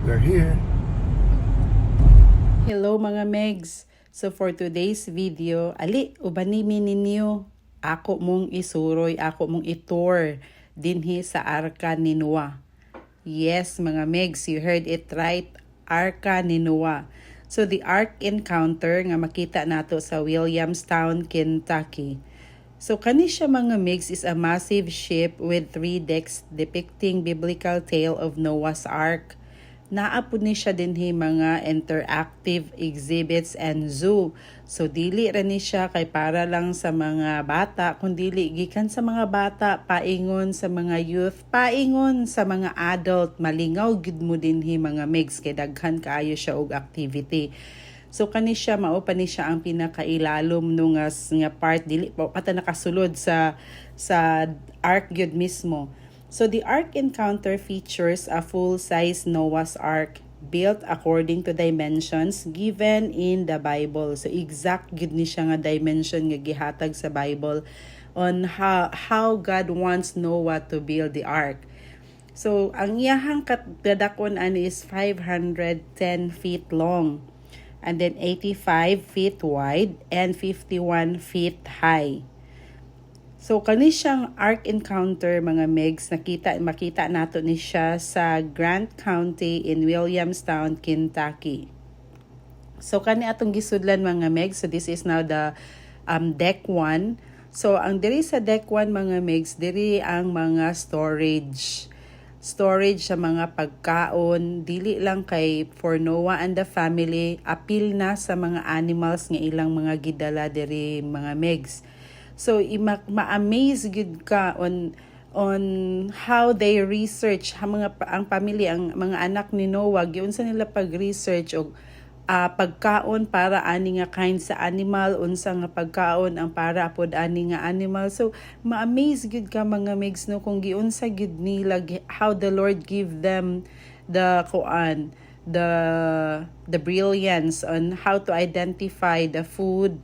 We're here. Hello mga Megs! So for today's video, ubanimi ninyo. Ako mong isuroy, ako mong itour dinhi sa Arka ni Noah. Yes mga Megs, you heard it right, Arka ni Noah. So the Ark encounter nga makita nato sa Williamstown, Kentucky. So kani siya mga Megs is a massive ship with 3 decks depicting biblical tale of Noah's Ark. Naapod ni siya dinhi mga interactive exhibits and zoo. So dili ra ni siya kay para lang sa mga bata, kundi gikan sa mga bata, paingon sa mga youth, paingon sa mga adult, malingaw gid mo dinhi mga Megs kay daghan kaayo siya og activity. So kani siya mao pa ni siya ang pinakailalom no nga part dili pa pata nakasulod sa Ark gyud mismo. So the Ark encounter features a full-size Noah's Ark built according to dimensions given in the Bible. So exact gud ni siya nga dimension nga gihatag sa Bible on how God wants Noah to build the ark. So ang iyahang kadakon ani is 510 feet long and then 85 feet wide and 51 feet high. So kani siyang Ark encounter mga Megs, makita nato ni siya sa Grant County in Williamstown, Kentucky. So kani atong gisudlan mga Megs, so this is now the deck 1. So ang diri sa deck 1 mga Megs, diri ang mga storage sa mga pagkaon, dili lang kay for Noah and the family, apil na sa mga animals nga ilang mga gidala diri mga Megs. So ma-amaze gud ka on how they research ang pamilya, ang mga anak ni Noah, giunsa nila pag-research og pagkaon para ani nga kind sa animal, unsa nga pagkaon ang para pod ani nga animal. So ma-amaze gud ka mga Megs no kung giunsa gud nila, how the Lord give them the brilliance on how to identify the food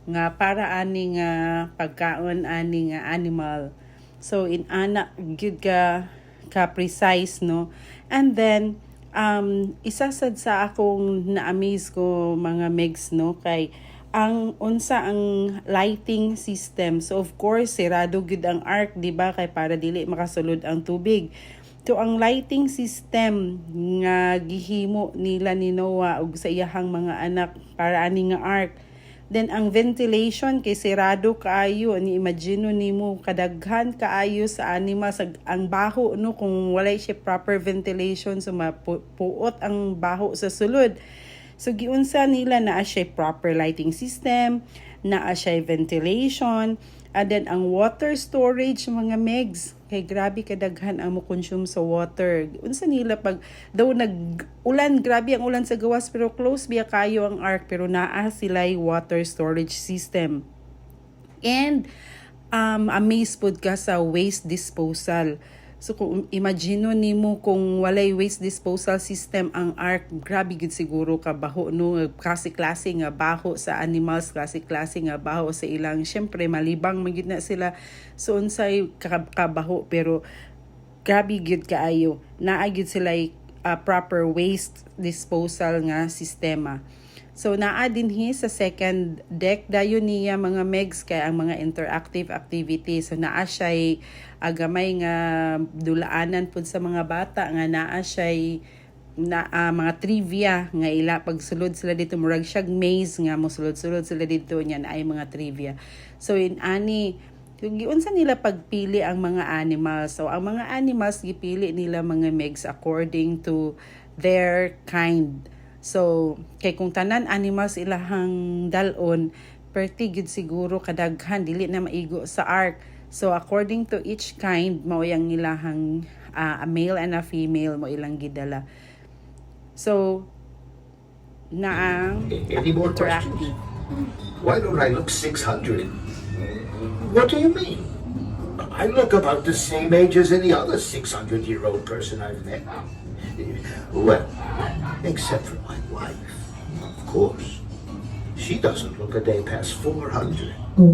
nga para ani nga pagkaon ani nga animal. So in ana gyud ka precise no. And then isa sad sa akong na-amaze ko mga Megs no kay ang unsa ang lighting system. So of course sirado gyud ang ark di ba kay para dili makasulod ang tubig. So ang lighting system nga gihimo nila ni Noah ug sa iyahang mga anak para ani nga ark. Then ang ventilation kay sirado kaayo, ni imagine nimo kadaghan kaayo sa animals ang baho no kung walay siya proper ventilation, so mapuot ang baho sa sulod. So giunsa nila naa siya proper lighting system, naa siya ventilation, and then ang water storage mga Megs, kay grabe kadaghan ang mo-consume sa water. Unsa nila pag daw nag-ulan, grabe ang ulan sa gawas pero close biya kayo ang ark pero naa sila water storage system. And amazed pod ka sa waste disposal. So kung imagine nimo kung walay waste disposal system ang ark, grabe gid siguro ka baho no, klase nga baho sa animals, klase nga baho sa ilang, syempre malibang magid na sila. So unsay kabaho pero grabe gid kaayo. Naa gid sila proper waste disposal nga sistema. So naa dinhi sa second deck dayon niya mga Megs kay ang mga interactive activities. So naa siya gamay nga dulaanan pud sa mga bata nga naa siya mga trivia nga ila pagsulod sila dito, murag siyag maze nga mosulod-sulod sila dito nya na ay mga trivia. So in ani giunsa nila pagpili ang mga animals. So ang mga animals gipili nila mga Megs according to their kind. So, kay kung tanan animals ilahang dalon, perti gid siguro kadaghan dili na maigo sa ark. So, according to each kind, mao yang ilahang a male and a female mo ilang gidala. So, naang Any more questions? Why don't I look 600? What do you mean? I look about the same age as any other 600-year-old person I've met. Well, except for my wife, of course. She doesn't look a day past 400. Oh,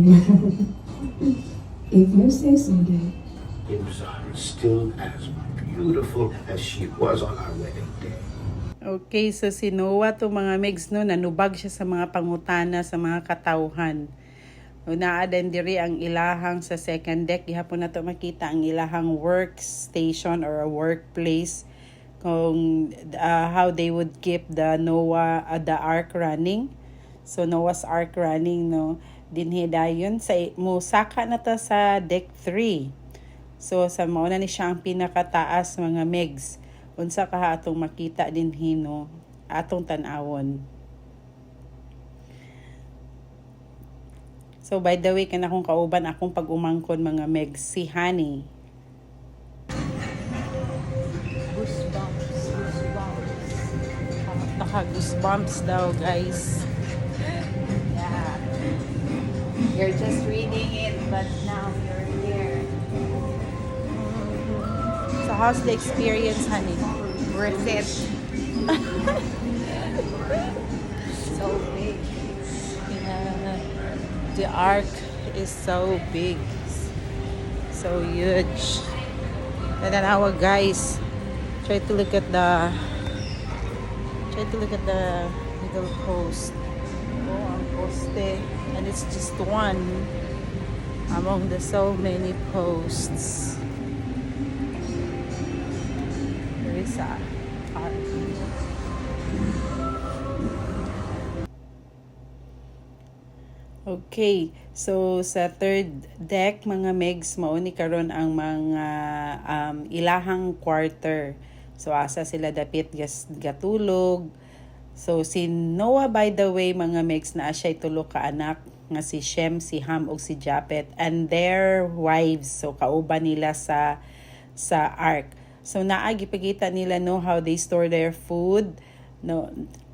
if you say so, Dad. Imzara is still as beautiful as she was on our wedding day. Okay, so si Noah to mga megs no, nanubag siya sa mga pangutana sa mga katawhan. Naa din diri ang ilahang sa second deck, gihapon na to makita ang ilahang workstation or a workplace kung how they would keep the the ark running. So Noah's Ark running no, dinhi dayon sa musaka na ta sa deck 3. So sa mauna ni siya ang pinakataas mga megs. Unsa ka atong makita din hino atong tan-awon. So by the way kana akong kauban akong pag-umangkon mga megs si Honey. Naka-goosebumps daw guys. Yeah. You're just reading it but now you're here. So how's the experience, Honey? Worth it. So big. Yeah. The ark is so big. So huge. Tanawa guys. Try to look at the middle post. Oh, ang poste. And it's just one among the so many posts. There is a ark. Okay, so sa third deck mga megs mao ni karon ang mga ilahang quarter. So asa sila dapit gatulog. So si Noah by the way mga megs na siya tulo ka anak nga si Shem, si Ham ug si Japhet and their wives. So kauban nila sa ark. So naagi pagkita nila no how they store their food no.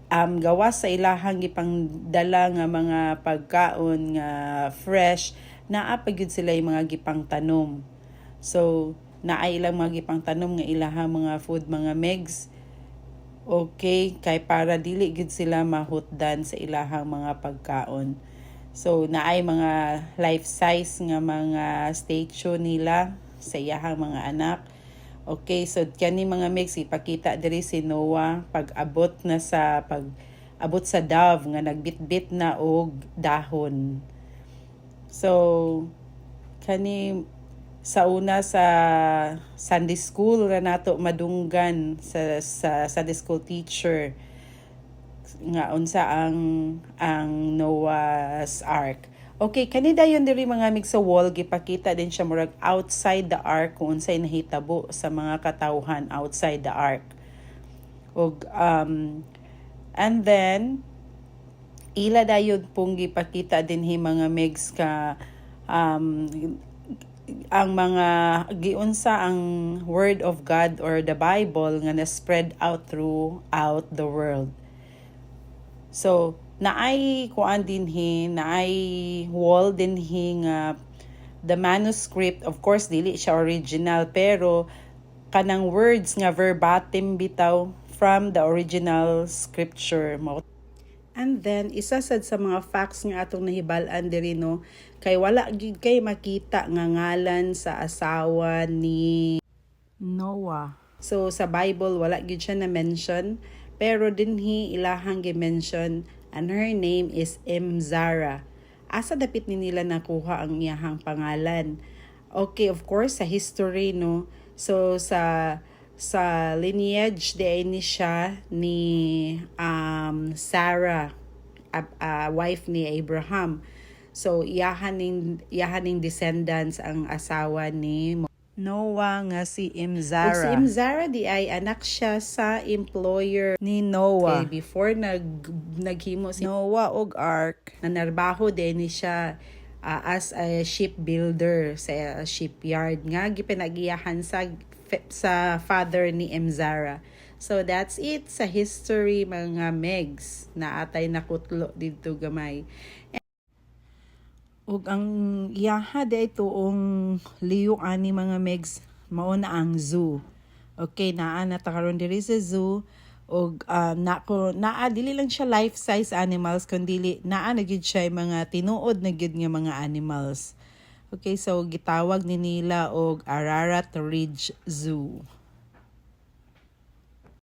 Gawas sa ilahang gipangdala nga mga pagkaon nga fresh, naa pa gyud sila yung mga gipang tanom. So, naay ilang mga gipang tanom nga ilahang mga food mga megs. Okay, kay para dili gyud sila mahutdan sa ilahang mga pagkaon. So, naay mga life size nga mga statue nila sa iyahang mga anak. Okay, so kani mga mix ipakita diri si Noah pag-abot sa dove nga nagbitbit na og dahon. So kani sa una sa Sunday school ra nato madunggan sa Sunday school teacher nga unsa ang Noah's Ark. Okay, kanida yun diri mga mig sa wall, gipakita din siya murag outside the ark kung unsay nahitabo sa mga katawhan outside the ark. And then, ila dayon pong gipakita din mga megs ka ang mga giunsa ang word of God or the Bible nga na spread out throughout the world. So, naay kuan dinhi, naay wall dinhi nga the manuscript, of course dili siya original pero kanang words nga verbatim bitaw from the original scripture mo. And then isa sad sa mga facts nga atong nahibal-an diri no, kay wala gid kay makita nga ngalan sa asawa ni Noah. So sa Bible wala gid siya na mention pero dinhi ilahang gi-mention and her name is Imzara. Asa dapit ni nila nakuha ang iyahang pangalan? Okay, of course, sa history, no? So, sa lineage, ni siya ni Sarah, wife ni Abraham. So, iyahaning descendants ang asawa ni Noah nga si Imzara. Si Imzara di ay anak siya sa employer ni Noah. Okay, before naghimo si Noah og ark, nanarbaho din ni siya as a shipbuilder sa shipyard nga gipinagiyahan sa father ni Imzara. So that's it sa history mga megs na atay nakutlo dito gamay. Ug ang iyaha day tuong liyo ani mga megs mao na ang zoo. Okay, naa na ta karon diri sa zoo ug naa dili lang siya life size animals kundi naa na gyud siya mga tinuod na gyud nga mga animals. Okay, so gitawag ni nila og Ararat Ridge Zoo.